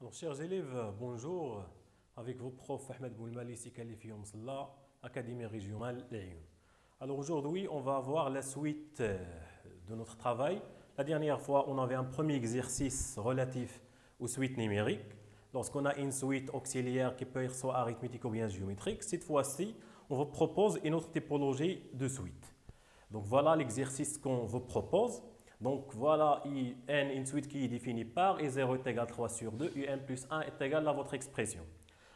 Alors, chers élèves, bonjour. Avec vos profs Ahmed Boulmali, qualifié Msalla, Académie régionale Lyon. Alors aujourd'hui, on va voir la suite de notre travail. La dernière fois, on avait un premier exercice relatif aux suites numériques. Lorsqu'on a une suite auxiliaire qui peut être soit arithmétique ou bien géométrique, cette fois-ci, on vous propose une autre typologie de suite. Donc voilà l'exercice qu'on vous propose. Donc voilà n, une suite qui est définie par i0 est égal à 3 sur 2, un plus 1 est égal à votre expression.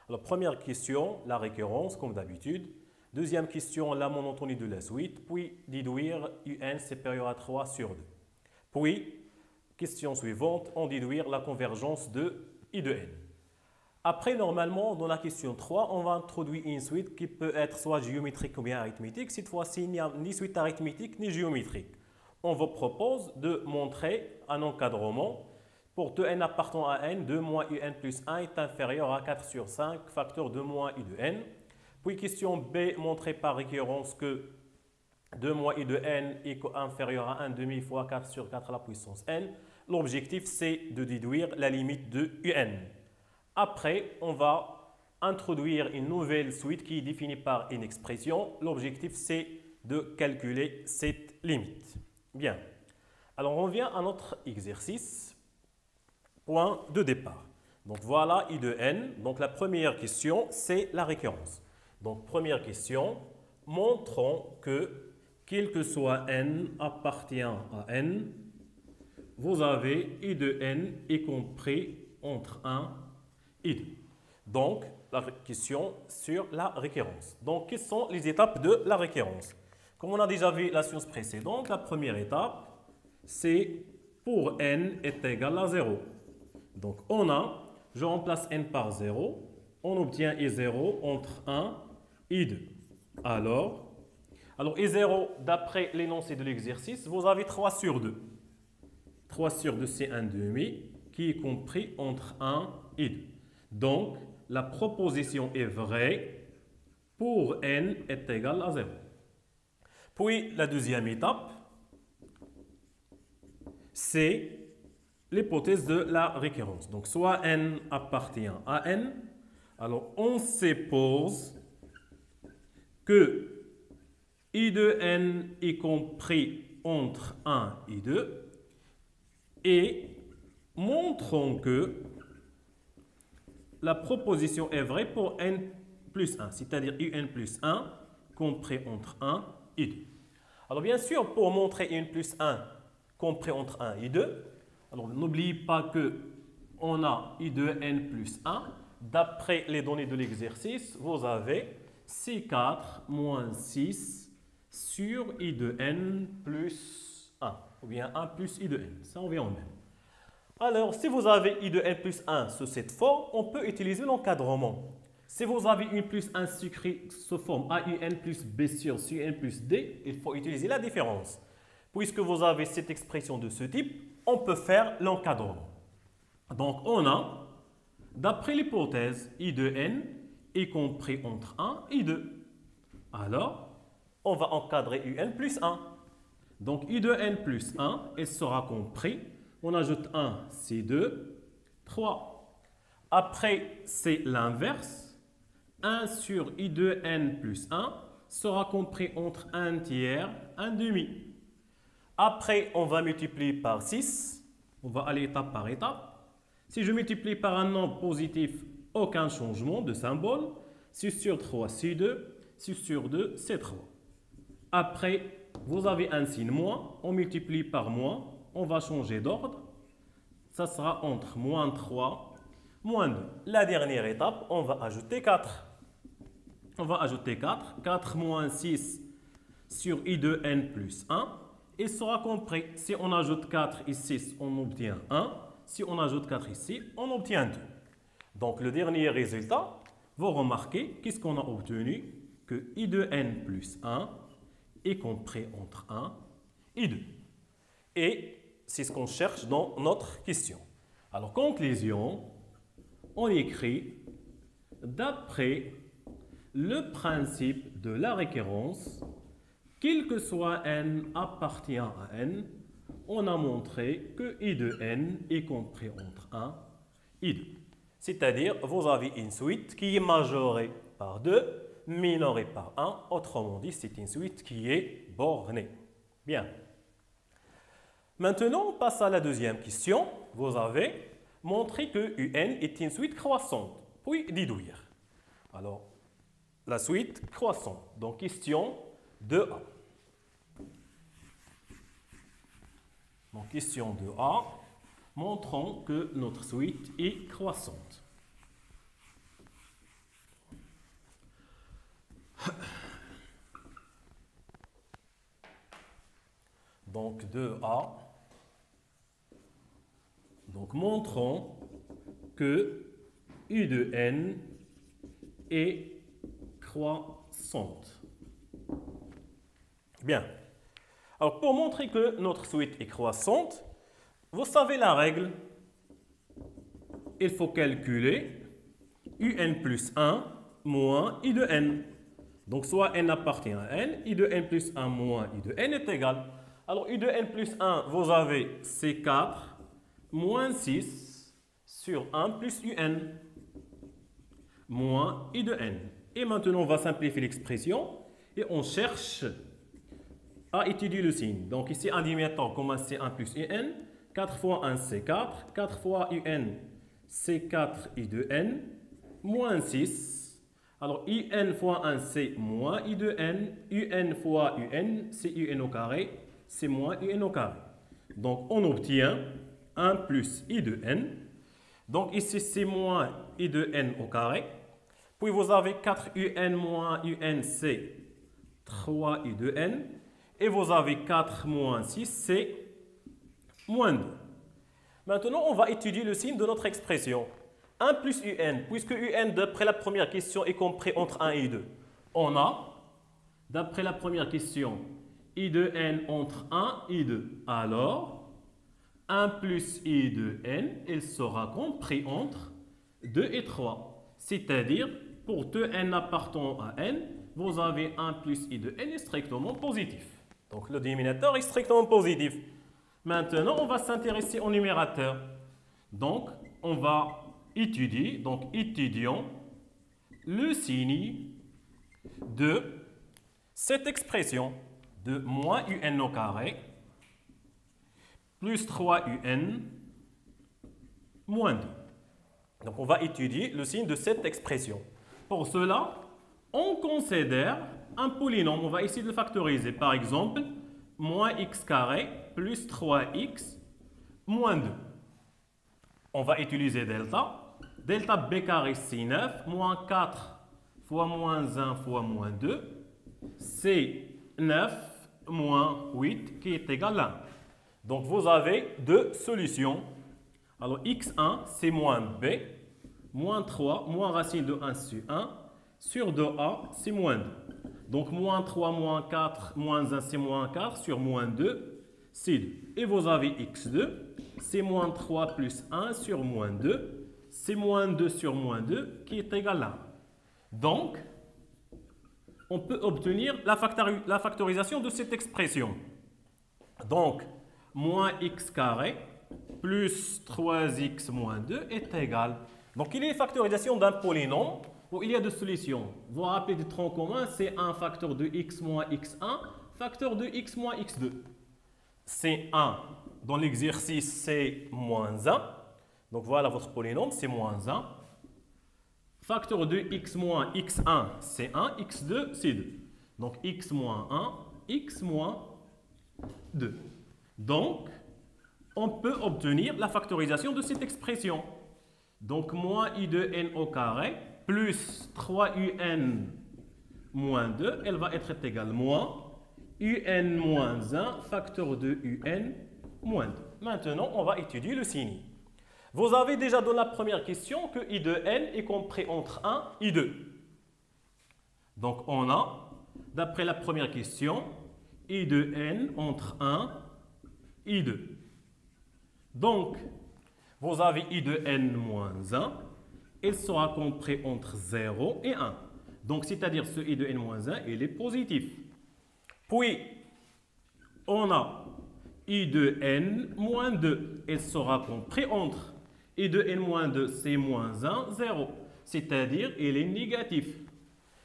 Alors première question, la récurrence comme d'habitude. Deuxième question, la monotonie de la suite. Puis déduire un supérieur à 3 sur 2. Puis, question suivante, on déduire la convergence de i de n. Après, normalement, dans la question 3, on va introduire une suite qui peut être soit géométrique ou bien arithmétique. Cette fois-ci, il n'y a ni suite arithmétique ni géométrique. On vous propose de montrer un encadrement. Pour 2n appartenant à n, 2 moins un plus 1 est inférieur à 4 sur 5, facteur 2 moins i de n. Puis question B, montrer par récurrence que 2 moins i de n est inférieur à 1 demi fois 4 sur 4 à la puissance n. L'objectif, c'est de déduire la limite de un. Après, on va introduire une nouvelle suite qui est définie par une expression. L'objectif, c'est de calculer cette limite. Bien. Alors, on revient à notre exercice. Point de départ. Donc, voilà i de n. Donc, la première question, c'est la récurrence. Donc, première question, montrons que, quel que soit n appartient à n, vous avez i de n y compris entre 1 et 2. Donc, la question sur la récurrence. Donc, quelles sont les étapes de la récurrence? Comme on a déjà vu la séance précédente, la première étape, c'est pour n est égal à 0. Donc, je remplace n par 0, on obtient i0 entre 1 et 2. Alors i0, d'après l'énoncé de l'exercice, vous avez 3 sur 2. 3 sur 2, c'est un demi, qui est compris entre 1 et 2. Donc, la proposition est vraie pour n est égal à 0. Puis, la deuxième étape, c'est l'hypothèse de la récurrence. Donc, soit n appartient à n, alors on suppose que i de n est compris entre 1 et 2 et montrons que la proposition est vraie pour n plus 1, c'est-à-dire un plus 1 compris entre 1 et 2. Alors bien sûr, pour montrer un plus 1 compris entre 1 et 2, alors n'oubliez pas qu'on a i de n plus 1. D'après les données de l'exercice, vous avez C4 moins 6 sur i de n plus 1, ou bien 1 plus i de n, ça revient au même. Alors, si vous avez i de n plus 1 sous cette forme, on peut utiliser l'encadrement. Si vous avez une plus 1 sous forme AUN plus B sur CUN plus D, il faut utiliser la différence. Puisque vous avez cette expression de ce type, on peut faire l'encadrement. Donc, on a, d'après l'hypothèse, i de n est compris entre 1 et 2. Alors, on va encadrer un plus 1. Donc, i de n plus 1, il sera compris. On ajoute 1, c'est 2, 3. Après, c'est l'inverse. 1 sur i de n plus 1 sera compris entre 1 tiers, 1 demi. Après, on va multiplier par 6. On va aller étape par étape. Si je multiplie par un nombre positif, aucun changement de symbole. 6 sur 3, c'est 2. 6 sur 2, c'est 3. Après, vous avez un signe moins. On multiplie par moins. On va changer d'ordre. Ça sera entre moins 3, moins 2. La dernière étape, on va ajouter 4. On va ajouter 4. 4 moins 6 sur i de n plus 1. Il sera compris. Si on ajoute 4 et 6, on obtient 1. Si on ajoute 4 ici, on obtient 2. Donc, le dernier résultat, vous remarquez, qu'est-ce qu'on a obtenu? Que i de n plus 1 est compris entre 1 et 2. Et c'est ce qu'on cherche dans notre question. Alors, conclusion, on écrit d'après le principe de la récurrence, quel que soit n appartient à n, on a montré que i de n est compris entre 1 et 2. C'est-à-dire, vous avez une suite qui est majorée par 2, minorée par 1. Autrement dit, c'est une suite qui est bornée. Bien. Maintenant, on passe à la deuxième question. Vous avez montré que UN est une suite croissante, puis déduire. Alors, la suite croissante. Donc, question 2A. Donc, question 2A. Montrons que notre suite est croissante. Donc 2A. Donc montrons que U de N est croissante. Bien. Alors pour montrer que notre suite est croissante, vous savez la règle. Il faut calculer UN plus 1 moins I de N. Donc soit N appartient à N, I de N plus 1 moins I de N est égal. Alors I de N plus 1, vous avez C4 moins 6 sur 1 plus UN moins I de N. Et maintenant, on va simplifier l'expression et on cherche à étudier le signe. Donc ici, en diminuant, comme C1 plus UN, 4 fois 1, C4, 4 fois UN, C4 I de N, moins 6. Alors, UN fois 1, c'est moins I de N. UN fois UN, c'est UN au carré, c'est moins UN au carré. Donc, on obtient 1 plus I de N. Donc, ici, c'est moins I de N au carré. Puis, vous avez 4 UN moins UN, c'est 3 I de N. Et vous avez 4 moins 6, c'est moins 2. Maintenant, on va étudier le signe de notre expression. 1 plus UN, puisque UN, d'après la première question, est compris entre 1 et 2. On a, d'après la première question, I de N entre 1 et 2. Alors, 1 plus I de N, il sera compris entre 2 et 3. C'est-à-dire, pour 2 N appartenant à N, vous avez 1 plus I de N est strictement positif. Donc, le dénominateur est strictement positif. Maintenant, on va s'intéresser au numérateur. Donc, on va étudier, donc étudions le signe de cette expression de moins UN au carré plus 3UN moins 2. Donc, on va étudier le signe de cette expression. Pour cela, on considère un polynôme. On va essayer de le factoriser. Par exemple, moins x carré plus 3x moins 2. On va utiliser delta. Delta b carré, c'est 9. Moins 4 fois moins 1 fois moins 2. C'est 9 moins 8 qui est égal à 1. Donc, vous avez deux solutions. Alors, x1, c'est moins b. Moins 3, moins racine de 1 sur 1. Sur 2a, c'est moins 2. Donc, moins 3, moins 4, moins 1, c'est moins 4. Sur moins 2, c'est 2. Et vous avez x2, c'est moins 3 plus 1 sur moins 2. C'est moins 2 sur moins 2 qui est égal à 1. Donc, on peut obtenir la factorisation de cette expression. Donc, moins x carré plus 3x moins 2 est égal. Donc, il y a une factorisation d'un polynôme où il y a deux solutions. Vous vous rappelez du tronc commun, c'est un facteur de x moins x1, facteur de x moins x2. C'est 1. Dans l'exercice, c'est moins 1. Donc, voilà votre polynôme, c'est moins 1. Facteur de x moins x1, c'est 1. x2, c'est 2. Donc, x moins 1, x moins 2. Donc, on peut obtenir la factorisation de cette expression. Donc, moins I de N au carré plus 3UN moins 2, elle va être égale moins UN moins 1, facteur de UN moins 2. Maintenant, on va étudier le signe. Vous avez déjà dans la première question que I de N est compris entre 1 et 2. Donc, on a, d'après la première question, I de N entre 1 et 2. Donc, vous avez I de N moins 1. Il sera compris entre 0 et 1. Donc, c'est-à-dire ce I de N moins 1, il est positif. Puis, on a I de N moins 2. Il sera compris entre i de n moins 2, c'est moins 1, 0. C'est-à-dire, il est négatif.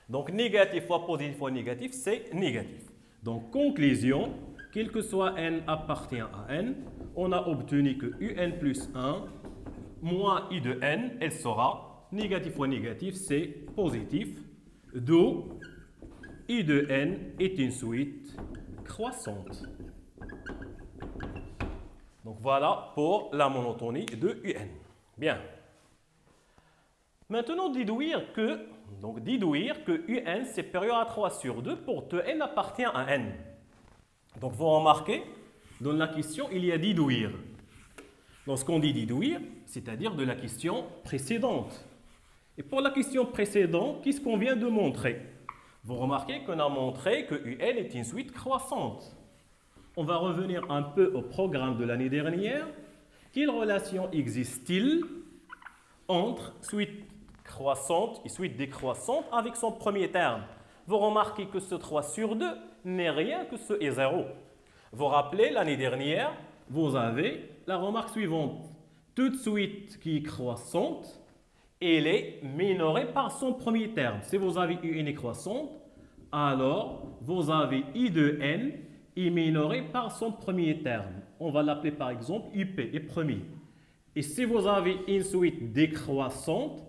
Donc, négatif fois négatif, c'est négatif. Donc, conclusion, quel que soit n appartient à n, on a obtenu que un plus 1 moins i de n, elle sera négatif fois négatif, c'est positif. D'où i de n est une suite croissante. Donc voilà pour la monotonie de un. Bien. Maintenant, déduire que un c'est supérieur à 3 sur 2 pour que n appartient à n. Donc vous remarquez, dans la question, il y a déduire. Lorsqu'on dit déduire, c'est-à-dire de la question précédente. Et pour la question précédente, qu'est-ce qu'on vient de montrer? Vous remarquez qu'on a montré que un est une suite croissante. On va revenir un peu au programme de l'année dernière. Quelle relation existe-t-il entre suite croissante et suite décroissante avec son premier terme? Vous remarquez que ce 3 sur 2 n'est rien que ce est 0. Vous vous rappelez, l'année dernière, vous avez la remarque suivante. Toute suite qui est croissante, elle est minorée par son premier terme. Si vous avez une est croissante, alors vous avez i de n est minoré par son premier terme. On va l'appeler par exemple up, est premier. Et si vous avez une suite décroissante,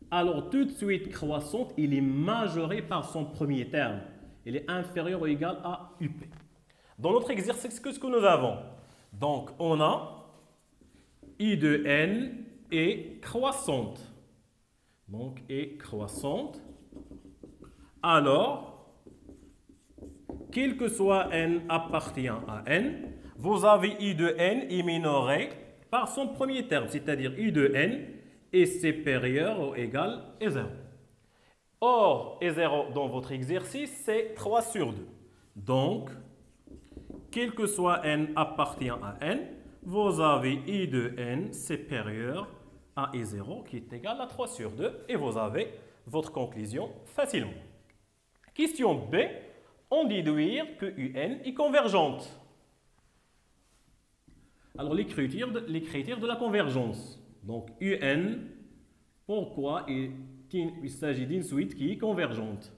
alors toute suite croissante, elle est majorée par son premier terme. Elle est inférieure ou égale à up. Dans notre exercice, qu'est-ce que nous avons? Donc, on a i de n est croissante. Donc, est croissante. Alors, quel que soit n appartient à n, vous avez i de n est minoré par son premier terme, c'est-à-dire i de n est supérieur ou égal à 0. Or, E0 dans votre exercice, c'est 3 sur 2. Donc, quel que soit n appartient à n, vous avez i de n supérieur à E0 qui est égal à 3 sur 2 et vous avez votre conclusion facilement. Question B, on déduire que un est convergente. Alors, les critères de la convergence. Donc, un, pourquoi il s'agit d'une suite qui est convergente?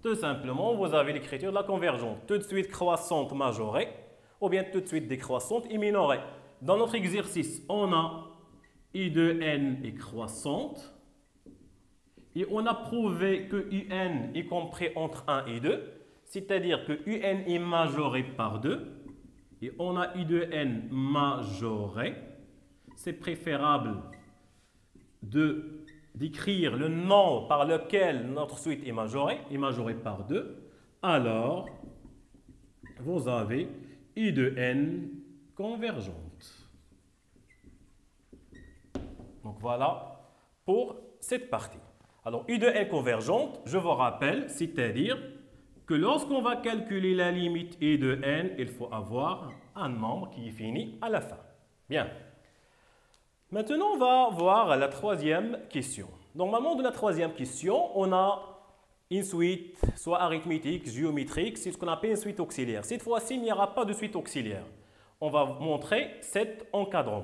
Tout simplement, vous avez les critères de la convergence. Toute suite croissante majorée, ou bien toute suite décroissante et minorée. Dans notre exercice, on a i de n est croissante. Et on a prouvé que un est compris entre 1 et 2. C'est-à-dire que un est majoré par 2. Et on a i de n majoré. C'est préférable d'écrire le nombre par lequel notre suite est majorée par 2. Alors, vous avez i de n convergente. Donc voilà pour cette partie. Alors, i de n convergente, je vous rappelle, c'est-à-dire que lorsqu'on va calculer la limite i de n, il faut avoir un nombre qui est fini à la fin. Bien. Maintenant, on va voir la troisième question. Normalement, de la troisième question, on a une suite, soit arithmétique, géométrique, c'est ce qu'on appelle une suite auxiliaire. Cette fois-ci, il n'y aura pas de suite auxiliaire. On va montrer cet encadrant.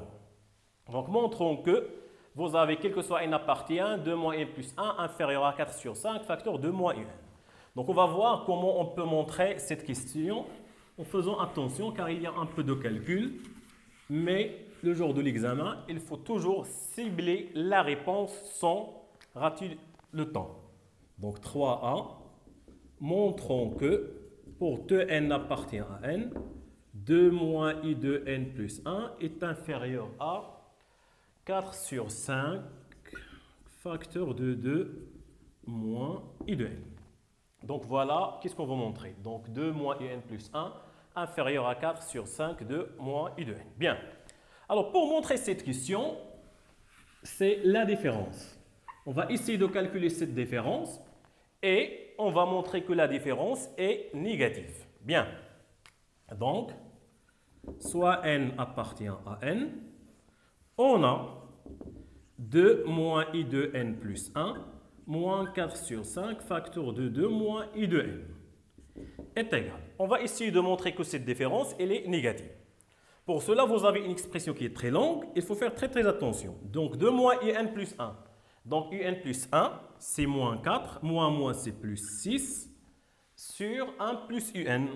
Donc, montrons que vous avez, quel que soit n appartient, 2 moins n plus 1 inférieur à 4 sur 5, facteur 2 moins n. Donc, on va voir comment on peut montrer cette question en faisant attention, car il y a un peu de calcul. Mais le jour de l'examen, il faut toujours cibler la réponse sans rater le temps. Donc 3a, montrons que pour 2n appartient à n, 2 moins i de n plus 1 est inférieur à 4 sur 5 facteur de 2 moins i de n. Donc voilà, qu'est-ce qu'on va montrer? Donc 2 moins i n plus 1 inférieur à 4 sur 5 de moins i de n. Bien. Alors, pour montrer cette question, c'est la différence. On va essayer de calculer cette différence et on va montrer que la différence est négative. Bien. Donc, soit n appartient à n, on a 2 moins i de n plus 1 moins 4 sur 5 facteur de 2 moins i de n est égal. On va essayer de montrer que cette différence elle est négative. Pour cela, vous avez une expression qui est très longue. Il faut faire très très attention. Donc 2 moins un plus 1. Donc un plus 1, c'est moins 4. Moins c'est plus 6 sur 1 plus un.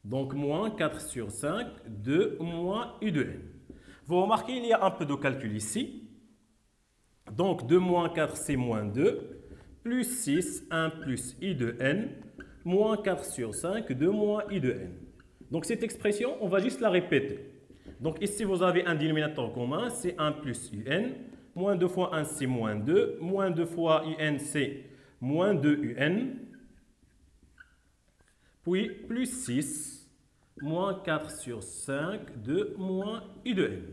Donc moins 4 sur 5, 2 moins u de n. Vous remarquez, il y a un peu de calcul ici. Donc 2 moins 4, c'est moins 2. Plus 6, 1 plus i de n. Moins 4 sur 5, 2 moins i de n. Donc cette expression, on va juste la répéter. Donc ici, vous avez un dénominateur commun, c'est 1 plus un. Moins 2 fois 1, c'est moins 2. Moins 2 fois un, c'est moins 2 un. Puis plus 6, moins 4 sur 5, 2 moins i de n.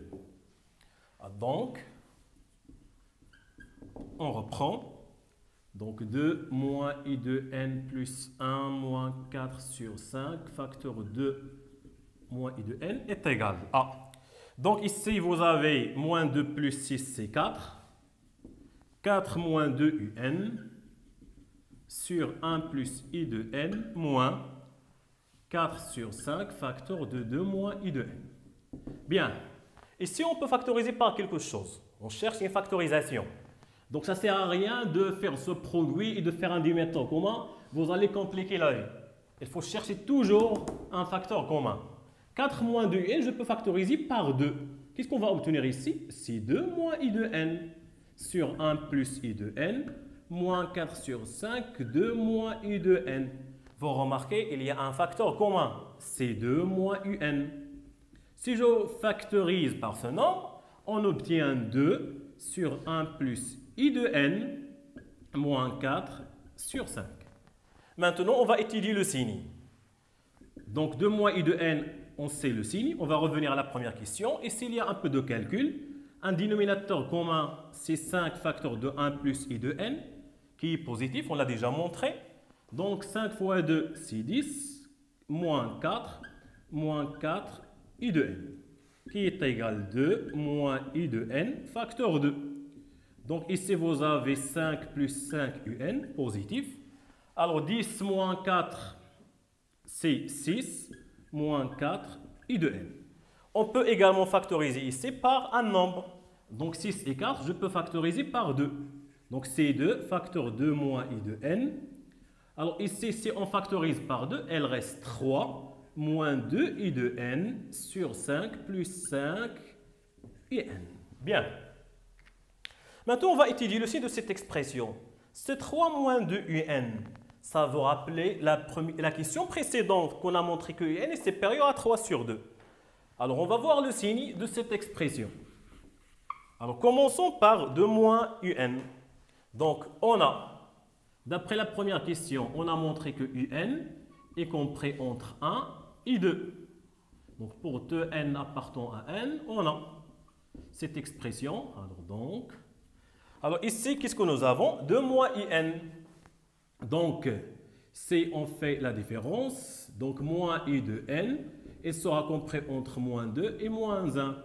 Donc, on reprend. Donc 2 moins i de n plus 1 moins 4 sur 5, facteur 2 moins i de n est égal à. Donc ici, vous avez moins 2 plus 6, c'est 4. 4 moins 2 un sur 1 plus i de n moins 4 sur 5, facteur de 2 moins i de n. Bien. Ici, on peut factoriser par quelque chose. On cherche une factorisation. Donc, ça ne sert à rien de faire ce produit et de faire un dénominateur commun. Vous allez compliquer la vie. Il faut chercher toujours un facteur commun. 4 moins 2n, je peux factoriser par 2. Qu'est-ce qu'on va obtenir ici? C'est 2 moins i de n sur 1 plus i de n moins 4 sur 5, 2 moins i de n. Vous remarquez, il y a un facteur commun. C'est 2 moins un. Si je factorise par ce nombre, on obtient 2 sur 1 plus i de n moins 4 sur 5. Maintenant, on va étudier le signe. Donc 2 moins i de n, on sait le signe. On va revenir à la première question. Et s'il y a un peu de calcul, un dénominateur commun, c'est 5 facteur de 1 plus i de n, qui est positif, on l'a déjà montré. Donc 5 fois 2, c'est 10, moins 4 i de n, qui est égal à 2 moins i de n, facteur 2. Donc ici, vous avez 5 plus 5 un, positif. Alors 10 moins 4, c'est 6, moins 4 i de n. On peut également factoriser ici par un nombre. Donc 6 et 4, je peux factoriser par 2. Donc c'est 2, facteur 2 moins i de n. Alors ici, si on factorise par 2, elle reste 3 moins 2 i de n sur 5 plus 5 i n. Bien. Maintenant, on va étudier le signe de cette expression. Ce 3 moins 2 un, ça vous rappelle la question précédente qu'on a montré que un est supérieur à 3 sur 2. Alors, on va voir le signe de cette expression. Alors, commençons par 2 moins un. Donc, on a, d'après la première question, on a montré que un est compris entre 1 et 2. Donc, pour 2n appartenant à n, on a cette expression. Alors ici, qu'est-ce que nous avons? 2 moins in. Donc, si on fait la différence, donc moins i de n, il sera compris entre moins 2 et moins 1.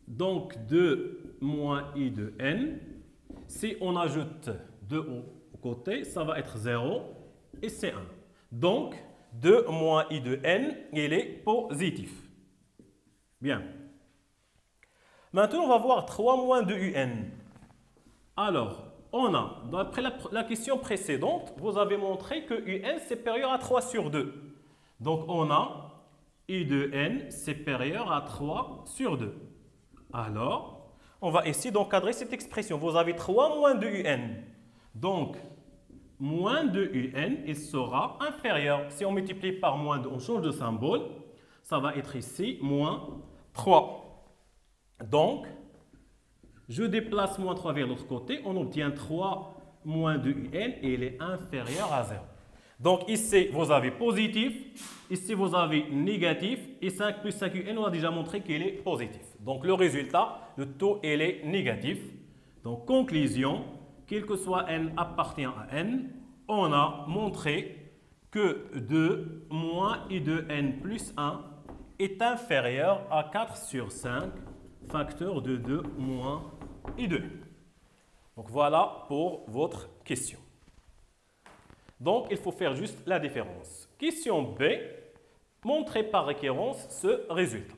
Donc, 2 moins i de n. Si on ajoute 2 au côté, ça va être 0 et c'est 1. Donc, 2 moins i de n, il est positif. Bien. Maintenant, on va voir 3 moins 2 un. Alors, on a, d'après la question précédente, vous avez montré que un est supérieur à 3 sur 2. Donc, on a i de n supérieur à 3 sur 2. Alors, on va essayer d'encadrer cette expression. Vous avez 3 moins 2 un. Donc, moins 2 un, il sera inférieur. Si on multiplie par moins 2, on change de symbole. Ça va être ici moins 3. Donc, je déplace moins 3 vers l'autre côté. On obtient 3 moins 2 un et il est inférieur à 0. Donc, ici, vous avez positif. Ici, vous avez négatif. Et 5 plus 5 un, on a déjà montré qu'il est positif. Donc, le résultat, le taux, il est négatif. Donc, conclusion, quel que soit n appartient à n, on a montré que 2 moins i de n plus 1 est inférieur à 4 sur 5, facteur de 2 moins i de n. Donc voilà pour votre question. Donc il faut faire juste la différence. Question B, montrer par récurrence ce résultat.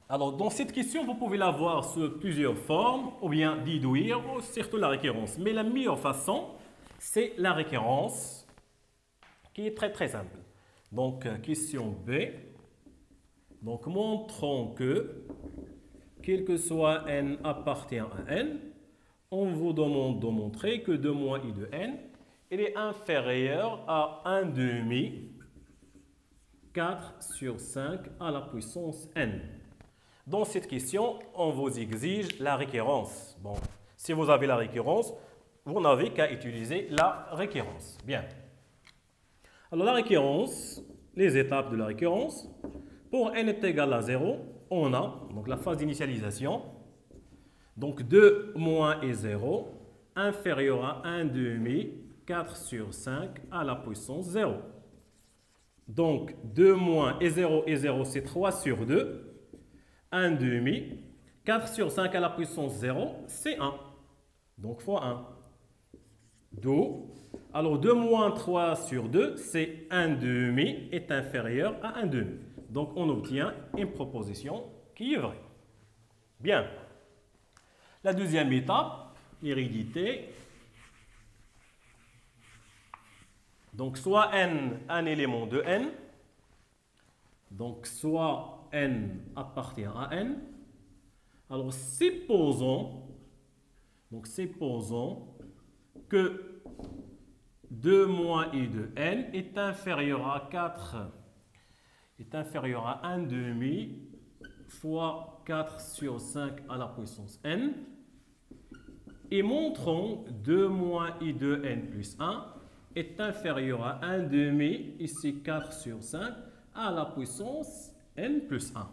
Alors, dans cette question, vous pouvez l'avoir sous plusieurs formes, ou bien déduire, ou surtout la récurrence. Mais la meilleure façon, c'est la récurrence, qui est très très simple. Donc, question B. Donc, montrons que, quel que soit n appartient à n, on vous demande de montrer que 2 moins i de n, il est inférieur à 1 demi 4 sur 5 à la puissance n. Dans cette question, on vous exige la récurrence. Bon, si vous avez la récurrence, vous n'avez qu'à utiliser la récurrence. Bien. Alors, la récurrence, les étapes de la récurrence. Pour n est égal à 0, on a donc la phase d'initialisation. Donc, 2 moins et 0, inférieur à 1 demi 4 sur 5 à la puissance 0. Donc, 2 moins et 0, c'est 3 sur 2. 1 demi. 4 sur 5 à la puissance 0, c'est 1. Donc, fois 1. D'où, alors 2 moins 3 sur 2, c'est 1 demi est inférieur à 1 demi. Donc, on obtient une proposition qui est vraie. Bien. La deuxième étape, l'hérédité. Donc, soit n, un élément de n. Donc, soit n appartient à n. Alors, supposons que 2 moins i de n est inférieur à 4, est inférieur à 1 demi fois 4 sur 5 à la puissance n. Et montrons 2 moins i de n plus 1 est inférieur à 1 demi, ici 4 sur 5, à la puissance n plus 1.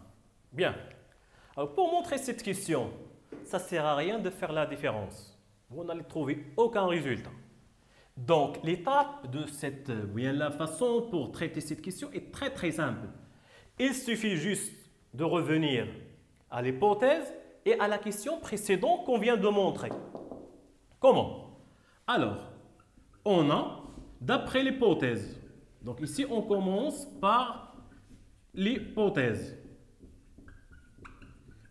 Bien. Alors, pour montrer cette question, ça ne sert à rien de faire la différence. Vous n'allez trouver aucun résultat. Donc, l'étape de la façon pour traiter cette question est très très simple. Il suffit juste de revenir à l'hypothèse et à la question précédente qu'on vient de montrer. Comment? Alors, on a, d'après l'hypothèse, donc ici on commence par l'hypothèse.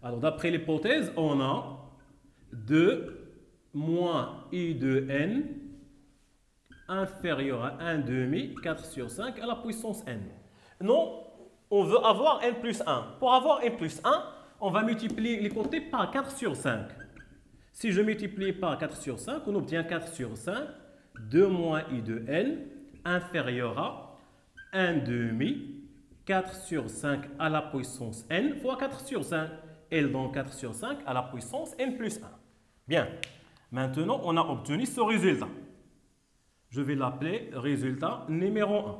Alors, d'après l'hypothèse, on a 2 moins i de n inférieur à 1 demi, 4 sur 5 à la puissance n. Non, on veut avoir n plus 1. Pour avoir n plus 1, on va multiplier les côtés par 4 sur 5. Si je multiplie par 4 sur 5, on obtient 4 sur 5, 2 moins i de n inférieur à 1 demi, 4 sur 5 à la puissance n fois 4 sur 5. L donc 4 sur 5 à la puissance n plus 1. Bien. Maintenant, on a obtenu ce résultat. Je vais l'appeler résultat numéro 1.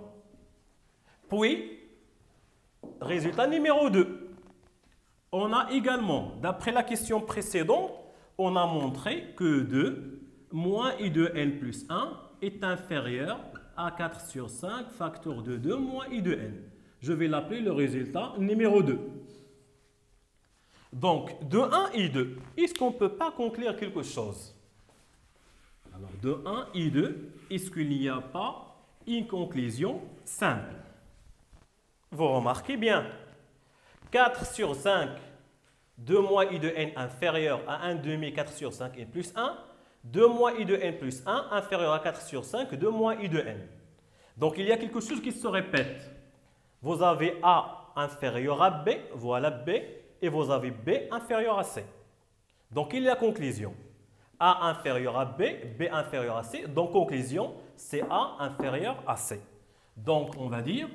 Puis, résultat numéro 2. On a également, d'après la question précédente, on a montré que 2 moins i de n plus 1 est inférieur à 4 sur 5 facteur de 2 moins i de n. Je vais l'appeler le résultat numéro 2. Donc, de 1 et 2, est-ce qu'on ne peut pas conclure quelque chose? Alors, de 1 et 2, est-ce qu'il n'y a pas une conclusion simple? Vous remarquez bien, 4 sur 5, 2 moins i de n inférieur à 1 demi 4 sur 5 n plus 1, 2 moins i de n plus 1 inférieur à 4 sur 5, 2 moins i de n. Donc, il y a quelque chose qui se répète. Vous avez A inférieur à B, voilà B, et vous avez B inférieur à C. Donc, il y a conclusion. A inférieur à B, B inférieur à C. Donc, conclusion, c'est A inférieur à C. Donc, on va dire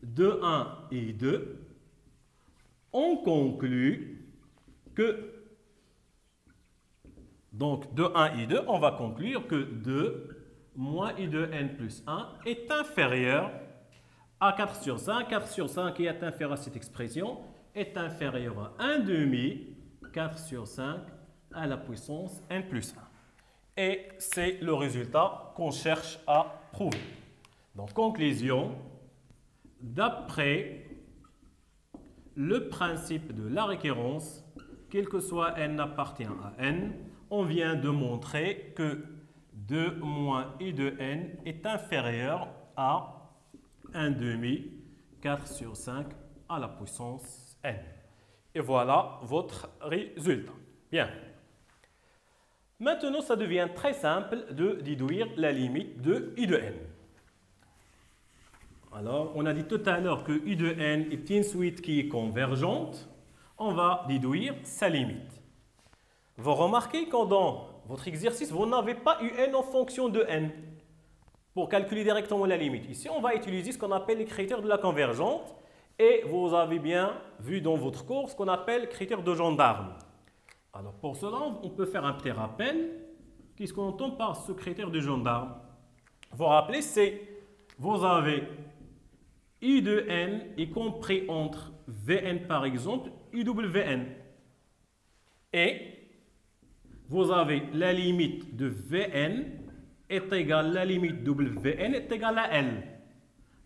de 1 et 2, on conclut que, donc de 1 et 2, on va conclure que 2 moins i de n plus 1 est inférieur à 4 sur 5. 4 sur 5 qui est inférieur à cette expression est inférieur à 1 demi 4 sur 5 à la puissance n plus 1. Et c'est le résultat qu'on cherche à prouver. Donc, conclusion, d'après le principe de la récurrence, quel que soit n appartient à n, on vient de montrer que 2 moins i de n est inférieur à 1 demi 4 sur 5 à la puissance n. Et voilà votre résultat. Bien. Maintenant, ça devient très simple de déduire la limite de I de n. Alors, on a dit tout à l'heure que I de n est une suite qui est convergente. On va déduire sa limite. Vous remarquez que dans votre exercice, vous n'avez pas un en fonction de n pour calculer directement la limite. Ici, on va utiliser ce qu'on appelle les critères de la convergente. Et vous avez bien vu dans votre cours ce qu'on appelle critères de gendarme. Alors, pour cela, on peut faire un petit rappel. Qu'est-ce qu'on entend par ce critère de gendarme? Vous vous rappelez, c'est vous avez I de n est compris entre Vn par exemple, IWN. Et vous avez la limite de Vn est égale à la limite Wn est égale à L.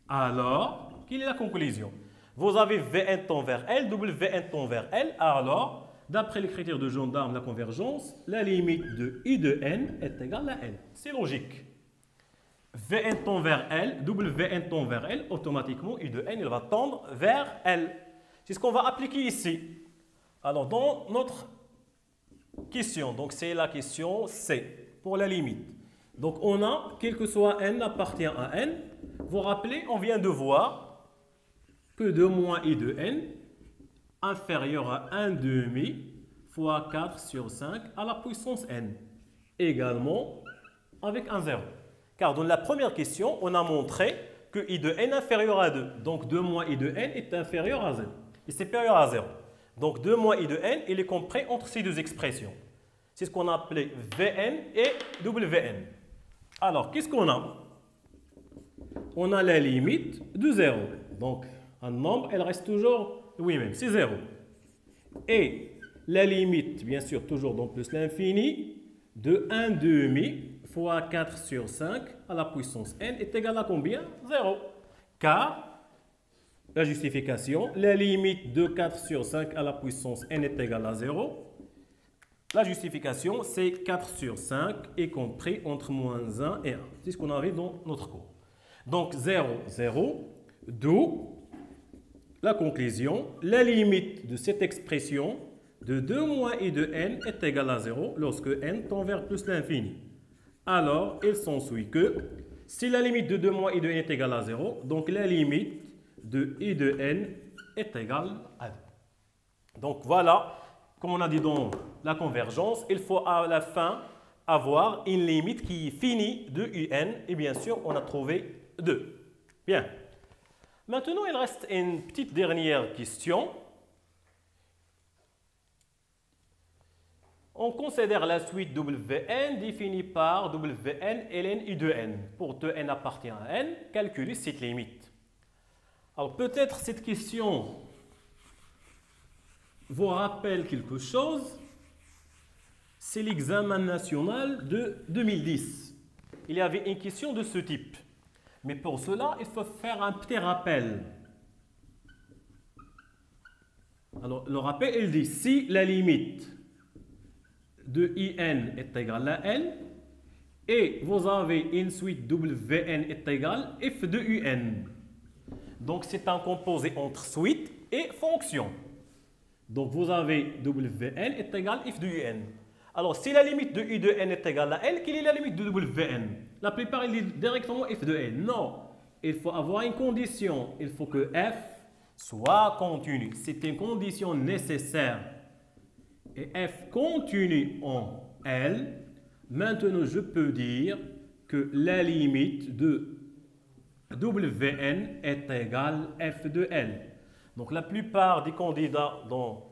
Alors, quelle est la conclusion? Vous avez Vn tend vers L, Wn tend vers L. Alors, d'après les critères de gendarme, la convergence, la limite de I de n est égale à L. C'est logique. Vn tend vers L, Wn tend vers L, automatiquement I de n il va tendre vers L. C'est ce qu'on va appliquer ici. Alors, dans notre question, donc c'est la question C, pour la limite. Donc, on a, quel que soit n appartient à n, vous vous rappelez, on vient de voir que 2 moins I de n inférieur à 1 demi fois 4 sur 5 à la puissance n, également avec un 0. Car dans la première question, on a montré que I de n inférieur à 2. Donc 2 moins I de n est inférieur à 0. Et c'est supérieur à 0. Donc 2 moins I de n, il est compris entre ces deux expressions. C'est ce qu'on a appelé Vn et Wn. Alors, qu'est-ce qu'on a? On a la limite de 0. Donc, un nombre, elle reste toujours oui-même, c'est 0. Et la limite, bien sûr, toujours dans plus l'infini, de 1 demi fois 4 sur 5 à la puissance n est égale à combien? 0. Car, la justification, la limite de 4 sur 5 à la puissance n est égale à 0. La justification, c'est 4 sur 5 est compris entre moins 1 et 1. C'est ce qu'on avait dans notre cours. Donc 0, 0, d'où la conclusion, la limite de cette expression de 2 moins I de n est égale à 0 lorsque n tend vers plus l'infini. Alors, il s'ensuit que si la limite de 2 moins I de n est égale à 0, donc la limite de I de n est égale à 2. Donc voilà, comme on a dit dans la convergence, il faut à la fin avoir une limite qui est finie de un et bien sûr, on a trouvé 2. Bien. Maintenant, il reste une petite dernière question. On considère la suite Wn définie par Wn ln I de n. Pour 2n appartient à n, calculez cette limite. Alors peut-être cette question vous rappelle quelque chose. C'est l'examen national de 2010. Il y avait une question de ce type. Mais pour cela, il faut faire un petit rappel. Alors, le rappel, il dit si la limite de IN est égale à L et vous avez une suite WN est égale f de UN. Donc, c'est un composé entre suite et fonction. Donc, vous avez WN est égal f de UN. Alors, si la limite de I de n est égale à L, quelle est la limite de Wn? La plupart, ils disent directement f de n. Non, il faut avoir une condition. Il faut que f soit continu. C'est une condition nécessaire. Et f continue en L. Maintenant, je peux dire que la limite de Wn est égale f de L. Donc, la plupart des candidats dans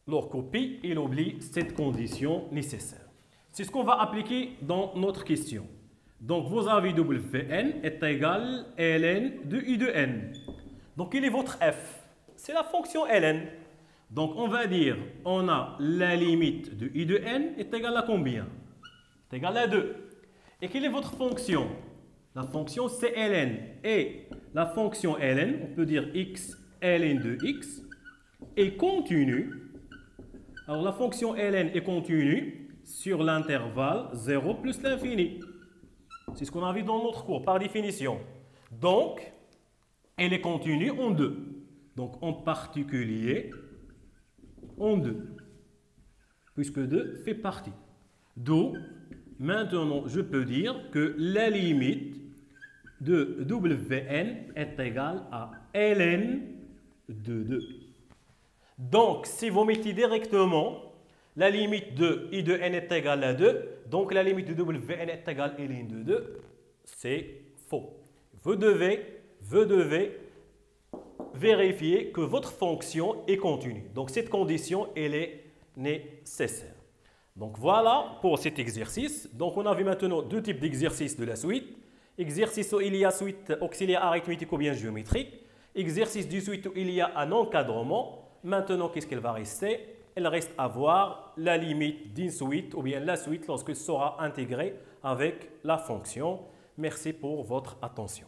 leur copie, ils oublient cette condition nécessaire. C'est ce qu'on va appliquer dans notre question. Donc, vous avez Wn est égal à ln de I de n. Donc, quel est votre f? C'est la fonction ln. Donc, on va dire, on a la limite de I de n est égale à combien? C'est égal à 2. Et quelle est votre fonction? La fonction, c'est ln. Et la fonction ln, on peut dire x ln de x, est continue. Alors, la fonction ln est continue sur l'intervalle 0 plus l'infini. C'est ce qu'on a vu dans notre cours, par définition. Donc, elle est continue en 2. Donc en particulier en 2. Puisque 2 fait partie. D'où, maintenant, je peux dire que la limite de Wn est égale à ln de 2. Donc, si vous mettez directement la limite de I de n est égale à 2, donc la limite de Wn est égale à ln de 2, c'est faux. Vous devez vérifier que votre fonction est continue. Donc, cette condition, elle est nécessaire. Donc, voilà pour cet exercice. Donc, on a vu maintenant deux types d'exercices de la suite. Exercice où il y a suite auxiliaire arithmétique ou bien géométrique. Exercice du suite où il y a un encadrement. Maintenant, qu'est-ce qu'elle va rester? Elle reste à voir la limite d'une suite ou bien la suite lorsqu'elle sera intégrée avec la fonction. Merci pour votre attention.